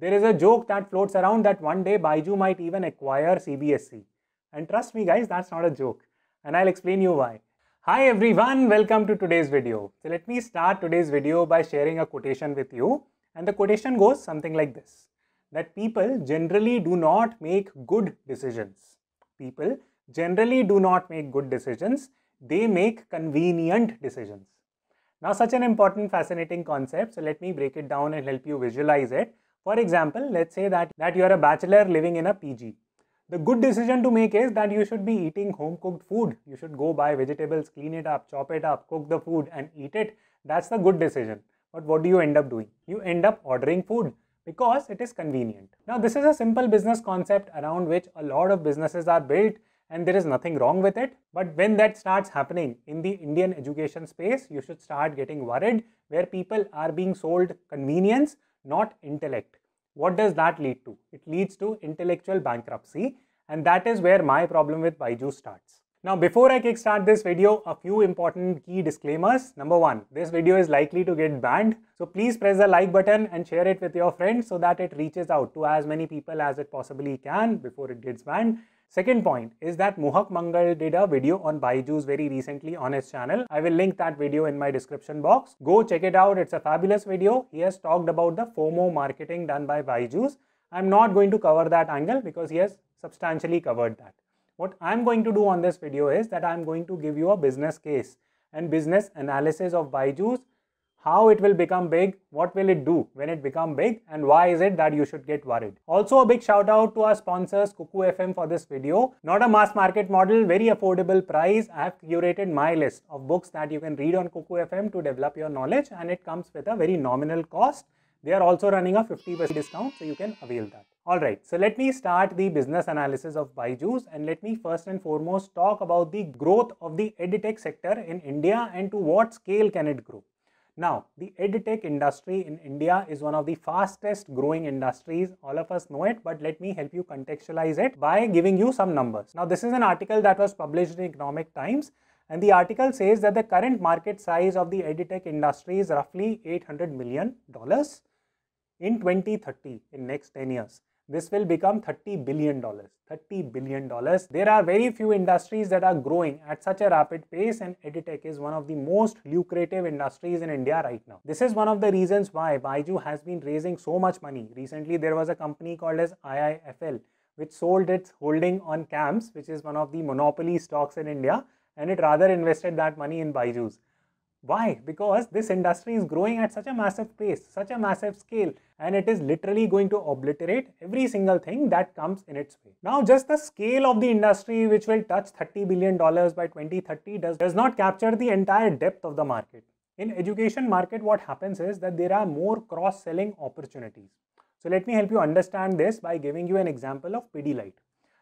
There is a joke that floats around that one day BYJU might even acquire CBSE. And trust me guys, that's not a joke. And I'll explain you why. Hi everyone, welcome to today's video. So let me start today's video by sharing a quotation with you. And the quotation goes something like this. That people generally do not make good decisions. People generally do not make good decisions. They make convenient decisions. Now such an important, fascinating concept. So let me break it down and help you visualize it. For example, let's say that you are a bachelor living in a PG. The good decision to make is that you should be eating home cooked food. You should go buy vegetables, clean it up, chop it up, cook the food and eat it. That's the good decision. But what do you end up doing? You end up ordering food because it is convenient. Now this is a simple business concept around which a lot of businesses are built, and there is nothing wrong with it. But when that starts happening in the Indian education space, you should start getting worried, where people are being sold convenience, not intellect. What does that lead to? It leads to intellectual bankruptcy, and that is where my problem with BYJU starts. Now before I kickstart this video, a few important key disclaimers. Number one, this video is likely to get banned. So please press the like button and share it with your friends so that it reaches out to as many people as it possibly can before it gets banned. Second point is that Mohak Mangal did a video on BYJUs very recently on his channel. I will link that video in my description box. Go check it out. It's a fabulous video. He has talked about the FOMO marketing done by BYJUs. I'm not going to cover that angle because he has substantially covered that. What I'm going to do on this video is that I'm going to give you a business case and business analysis of BYJUs, how it will become big, what will it do when it becomes big, and why is it that you should get worried. Also a big shout out to our sponsors Cuckoo FM for this video. Not a mass market model, very affordable price. I have curated my list of books that you can read on Cuckoo FM to develop your knowledge, and it comes with a very nominal cost. They are also running a 50% discount, so you can avail that. Alright, so let me start the business analysis of BYJUs, and let me first and foremost talk about the growth of the edtech sector in India and to what scale can it grow. Now, the edtech industry in India is one of the fastest growing industries. All of us know it, but let me help you contextualize it by giving you some numbers. Now, this is an article that was published in Economic Times, and the article says that the current market size of the edtech industry is roughly $800 million in 2030, in next 10 years. This will become $30 billion. $30 billion. There are very few industries that are growing at such a rapid pace, and edtech is one of the most lucrative industries in India right now. This is one of the reasons why BYJU has been raising so much money. Recently, there was a company called as IIFL, which sold its holding on CAMS, which is one of the monopoly stocks in India, and it rather invested that money in BYJUs. Why? Because this industry is growing at such a massive pace, such a massive scale, and it is literally going to obliterate every single thing that comes in its way. Now, just the scale of the industry, which will touch $30 billion by 2030, does not capture the entire depth of the market. In education market, what happens is that there are more cross-selling opportunities. So let me help you understand this by giving you an example of Pidilite.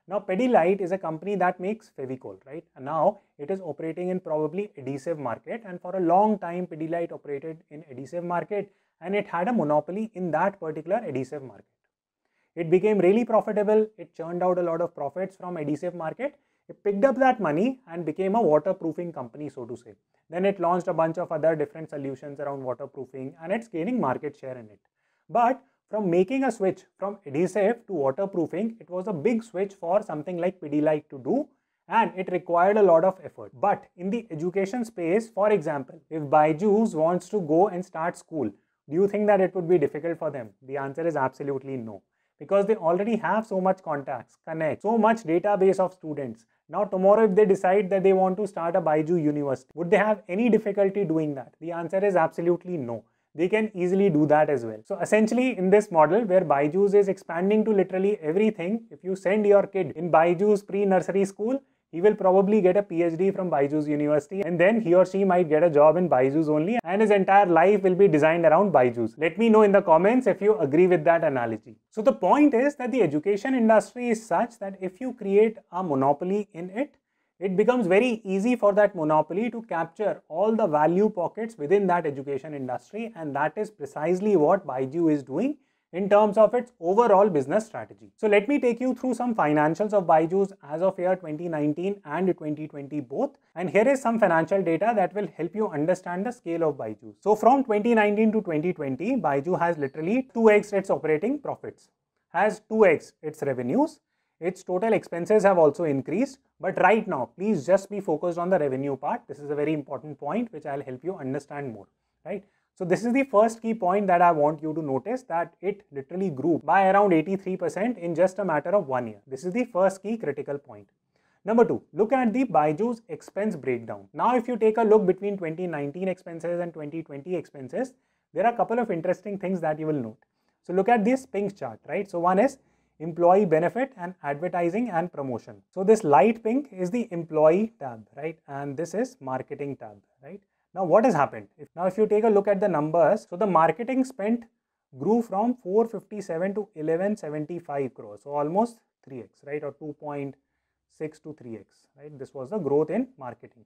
Now, Pidilite is a company that makes Fevicol, right? And now it is operating in probably adhesive market, and for a long time Pidilite operated in adhesive market, and it had a monopoly in that particular adhesive market. It became really profitable. It churned out a lot of profits from adhesive market. It picked up that money and became a waterproofing company, so to say. Then it launched a bunch of other different solutions around waterproofing, and it's gaining market share in it. But from making a switch from adhesive to waterproofing, it was a big switch for something like Pidilite to do, and it required a lot of effort. But in the education space, for example, if BYJUs wants to go and start school, do you think that it would be difficult for them? The answer is absolutely no, because they already have so much contacts, connect, so much database of students. Now tomorrow if they decide that they want to start a BYJU university, would they have any difficulty doing that? The answer is absolutely no. They can easily do that as well. So essentially in this model where BYJUs is expanding to literally everything, if you send your kid in BYJUs pre-nursery school, he will probably get a PhD from BYJUs University, and then he or she might get a job in BYJUs only, and his entire life will be designed around BYJUs. Let me know in the comments if you agree with that analogy. So the point is that the education industry is such that if you create a monopoly in it, it becomes very easy for that monopoly to capture all the value pockets within that education industry, and that is precisely what BYJU is doing. in terms of its overall business strategy. So let me take you through some financials of BYJU's as of year 2019 and 2020 both. And here is some financial data that will help you understand the scale of BYJU. So from 2019 to 2020, BYJU has literally 2x its operating profits, has 2x its revenues. Its total expenses have also increased, but right now, please just be focused on the revenue part. This is a very important point which I'll help you understand more, right? So this is the first key point that I want you to notice, that it literally grew by around 83% in just a matter of 1 year. This is the first key critical point. Number 2, look at the BYJU's expense breakdown. Now, if you take a look between 2019 expenses and 2020 expenses, there are a couple of interesting things that you will note. So look at this pink chart, right? So one is employee benefit and advertising and promotion. So this light pink is the employee tab, right? And this is marketing tab, right? Now what has happened? If you take a look at the numbers, so the marketing spent grew from 457 to 1175 crores. So almost 3x, right? Or 2.6 to 3x, right? This was the growth in marketing.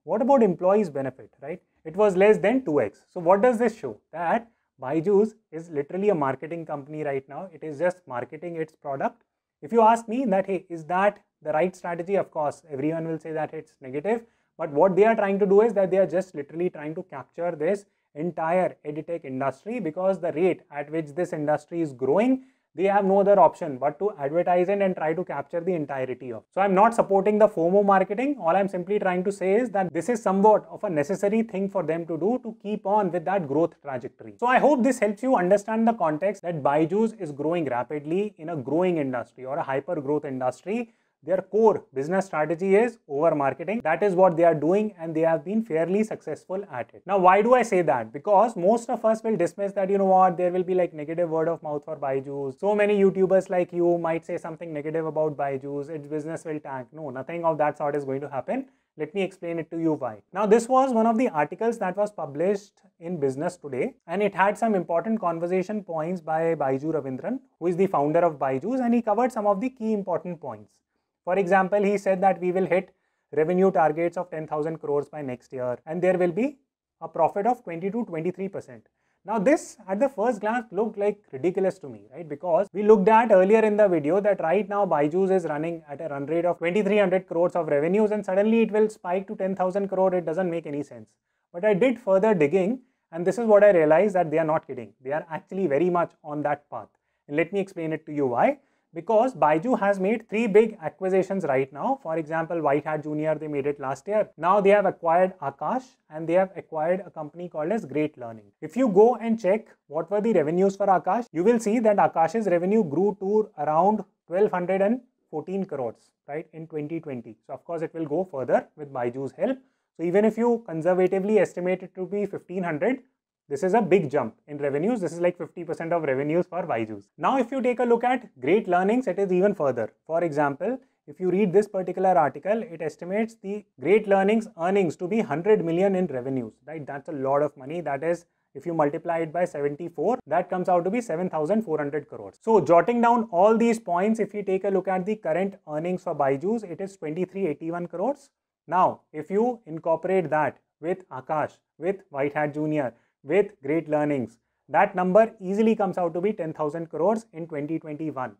What about employees benefit, right? It was less than 2x. So what does this show? That BYJU's is literally a marketing company right now. It is just marketing its product. If you ask me that, hey, is that the right strategy? Of course, everyone will say that it's negative. But what they are trying to do is that they are just literally trying to capture this entire edtech industry, because the rate at which this industry is growing, they have no other option but to advertise it and try to capture the entirety of. So I'm not supporting the FOMO marketing. All I'm simply trying to say is that this is somewhat of a necessary thing for them to do to keep on with that growth trajectory. So I hope this helps you understand the context that BYJU's is growing rapidly in a growing industry or a hyper growth industry. Their core business strategy is over marketing. That is what they are doing, and they have been fairly successful at it. Now, why do I say that? Because most of us will dismiss that, you know what, there will be like negative word of mouth for BYJU's. So many YouTubers like you might say something negative about BYJU's. Its business will tank. No, nothing of that sort is going to happen. Let me explain it to you why. Now, this was one of the articles that was published in Business Today, and it had some important conversation points by BYJU Ravindran, who is the founder of BYJU's, and he covered some of the key important points. For example, he said that we will hit revenue targets of 10,000 crores by next year, and there will be a profit of 20 to 23%. Now this at the first glance looked like ridiculous to me, right? Because we looked at earlier in the video that right now BYJU's is running at a run rate of 2300 crores of revenues, and suddenly it will spike to 10,000 crore. It doesn't make any sense. But I did further digging, and this is what I realized, that they are not kidding. They are actually very much on that path. And let me explain it to you why. Because BYJU has made 3 big acquisitions right now. For example, White Hat Junior, they made it last year. Now they have acquired Akash, and they have acquired a company called as Great Learning. If you go and check what were the revenues for Akash, you will see that Akash's revenue grew to around 1214 crores, right, in 2020. So of course it will go further with BYJU's help. So even if you conservatively estimate it to be 1500, this is a big jump in revenues. This is like 50% of revenues for BYJU's. Now, if you take a look at Great Learnings, it is even further. For example, if you read this particular article, it estimates the Great Learnings earnings to be 100 million in revenues, right? That's a lot of money. That is, if you multiply it by 74, that comes out to be 7,400 crores. So jotting down all these points, if you take a look at the current earnings for BYJU's, it is 2381 crores. Now, if you incorporate that with Akash, with White Hat Junior, with Great Learnings, that number easily comes out to be 10,000 crores in 2021.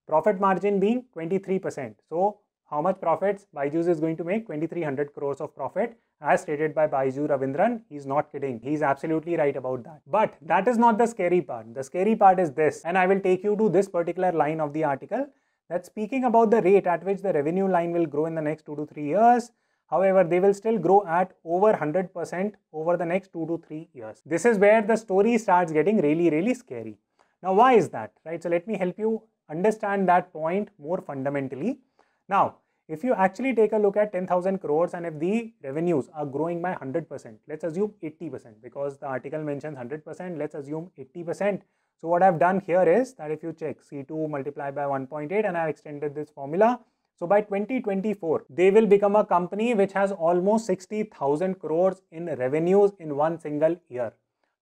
Profit margin being 23%. So how much profits BYJU's is going to make? 2300 crores of profit, as stated by BYJU Ravindran. He's not kidding. He's absolutely right about that. But that is not the scary part. The scary part is this, and I will take you to this particular line of the article, that speaking about the rate at which the revenue line will grow in the next 2 to 3 years. However, they will still grow at over 100% over the next 2 to 3 years. This is where the story starts getting really scary. Now, why is that, right? So let me help you understand that point more fundamentally. Now, if you actually take a look at 10,000 crores, and if the revenues are growing by 100%, let's assume 80%, because the article mentions 100%, let's assume 80%. So what I've done here is that if you check C2 multiplied by 1.8, and I've extended this formula. So by 2024, they will become a company which has almost 60,000 crores in revenues in one single year.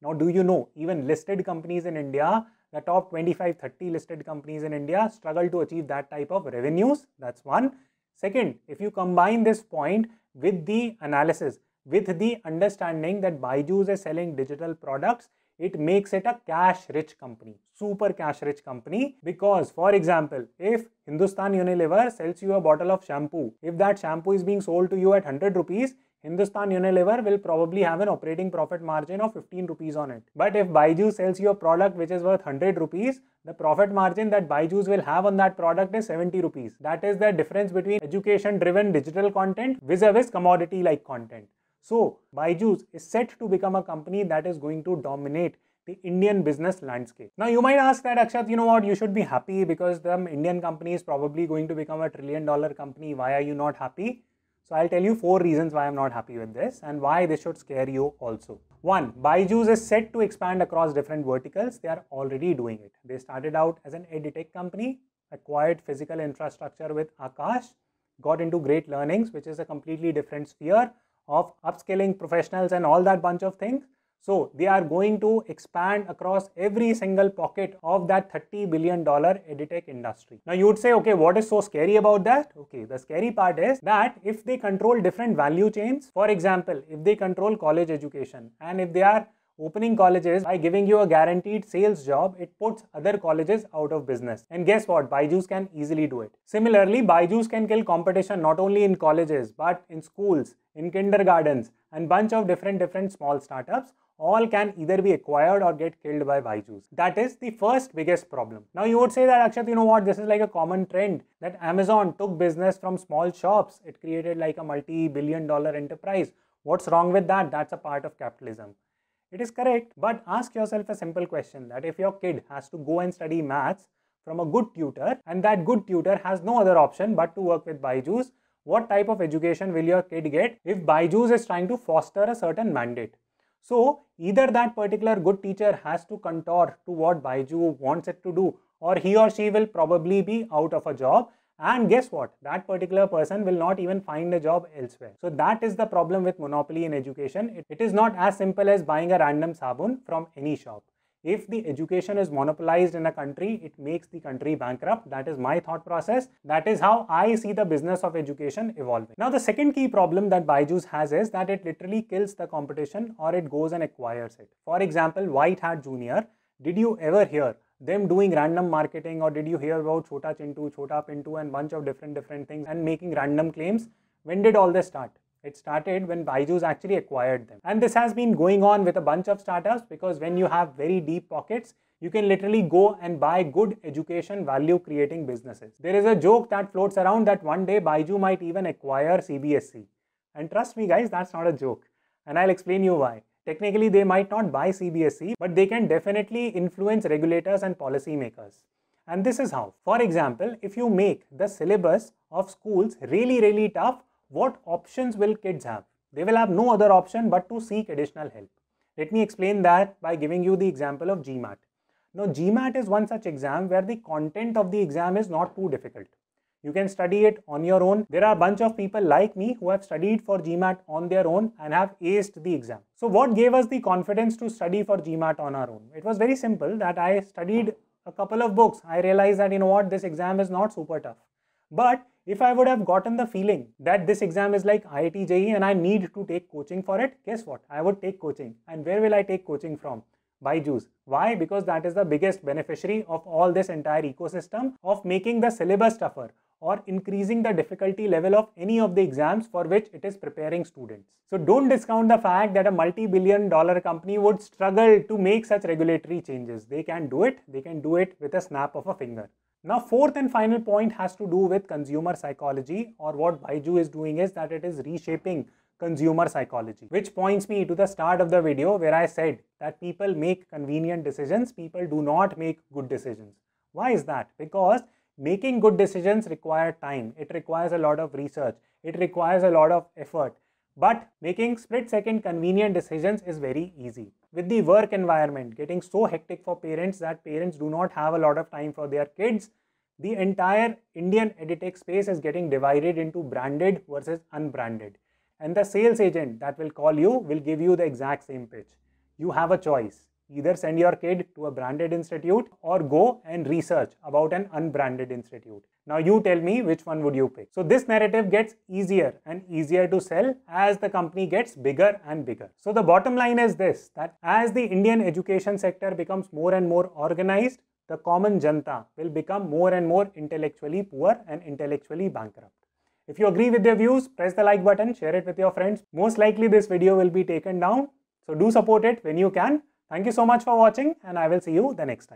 Now, do you know, even listed companies in India, the top 25-30 listed companies in India struggle to achieve that type of revenues? That's one. Second, if you combine this point with the analysis, with the understanding that BYJU's is selling digital products, it makes it a cash-rich company, super cash-rich company. Because, for example, if Hindustan Unilever sells you a bottle of shampoo, if that shampoo is being sold to you at 100 rupees, Hindustan Unilever will probably have an operating profit margin of 15 rupees on it. But if BYJU sells you a product which is worth 100 rupees, the profit margin that BYJU's will have on that product is 70 rupees. That is the difference between education-driven digital content vis-a-vis commodity-like content. So, BYJU's is set to become a company that is going to dominate the Indian business landscape. Now, you might ask that, Akshat, you know what, you should be happy because the Indian company is probably going to become a $1 trillion company. Why are you not happy? So I'll tell you 4 reasons why I'm not happy with this and why this should scare you also. 1. BYJU's is set to expand across different verticals. They are already doing it. They started out as an edtech company, acquired physical infrastructure with Akash, got into great learnings, which is a completely different sphere of upskilling professionals and all that bunch of things. So they are going to expand across every single pocket of that $30 billion edtech industry. Now you would say, okay, what is so scary about that? Okay, the scary part is that if they control different value chains, for example, if they control college education and if they are opening colleges by giving you a guaranteed sales job, it puts other colleges out of business. And guess what? BYJU's can easily do it. Similarly, BYJU's can kill competition not only in colleges, but in schools, in kindergartens, and bunch of different small startups. All can either be acquired or get killed by BYJU's. That is the first biggest problem. Now you would say that, Akshat, you know what, this is like a common trend that Amazon took business from small shops. It created like a multi-billion-dollar enterprise. What's wrong with that? That's a part of capitalism. It is correct, but ask yourself a simple question that if your kid has to go and study maths from a good tutor and that good tutor has no other option but to work with BYJU's, what type of education will your kid get if BYJU's is trying to foster a certain mandate? So either that particular good teacher has to contour to what BYJU wants it to do, or he or she will probably be out of a job. And guess what? That particular person will not even find a job elsewhere. So that is the problem with monopoly in education. It is not as simple as buying a random sabun from any shop. If the education is monopolized in a country, it makes the country bankrupt. That is my thought process. That is how I see the business of education evolving. Now, the second key problem that BYJU's has is that it literally kills the competition or it goes and acquires it. For example, White Hat Junior, did you ever hear them doing random marketing, or did you hear about Chota Chintu, Chota Pintu and bunch of different things and making random claims? When did all this start? It started when BYJU's actually acquired them. And this has been going on with a bunch of startups because when you have very deep pockets, you can literally go and buy good education value creating businesses. There is a joke that floats around that one day BYJU might even acquire CBSE. And trust me guys, that's not a joke. And I'll explain you why. Technically, they might not buy CBSE, but they can definitely influence regulators and policymakers. And this is how. For example, if you make the syllabus of schools really tough, what options will kids have? They will have no other option but to seek additional help. Let me explain that by giving you the example of GMAT. Now, GMAT is one such exam where the content of the exam is not too difficult. You can study it on your own. There are a bunch of people like me who have studied for GMAT on their own and have aced the exam. So what gave us the confidence to study for GMAT on our own? It was very simple that I studied a couple of books. I realized that, you know what, this exam is not super tough. But if I would have gotten the feeling that this exam is like IIT JEE and I need to take coaching for it, guess what? I would take coaching. And where will I take coaching from? BYJU's. Why? Because that is the biggest beneficiary of all this entire ecosystem of making the syllabus tougher or increasing the difficulty level of any of the exams for which it is preparing students. So don't discount the fact that a multi-billion-dollar company would struggle to make such regulatory changes. They can do it. They can do it with a snap of a finger. Now, fourth and final point has to do with consumer psychology, or what BYJU is doing is that it is reshaping consumer psychology, which points me to the start of the video where I said that people make convenient decisions, people do not make good decisions. Why is that? Because making good decisions require time, it requires a lot of research, it requires a lot of effort. But making split-second convenient decisions is very easy. With the work environment getting so hectic for parents that parents do not have a lot of time for their kids, the entire Indian edtech space is getting divided into branded versus unbranded. And the sales agent that will call you will give you the exact same pitch. You have a choice. either send your kid to a branded institute or go and research about an unbranded institute. Now you tell me which one would you pick. So this narrative gets easier and easier to sell as the company gets bigger and bigger. So the bottom line is this, that as the Indian education sector becomes more and more organized, the common janta will become more and more intellectually poor and intellectually bankrupt. If you agree with their views, press the like button, share it with your friends. Most likely this video will be taken down, so do support it when you can. Thank you so much for watching, and I will see you the next time.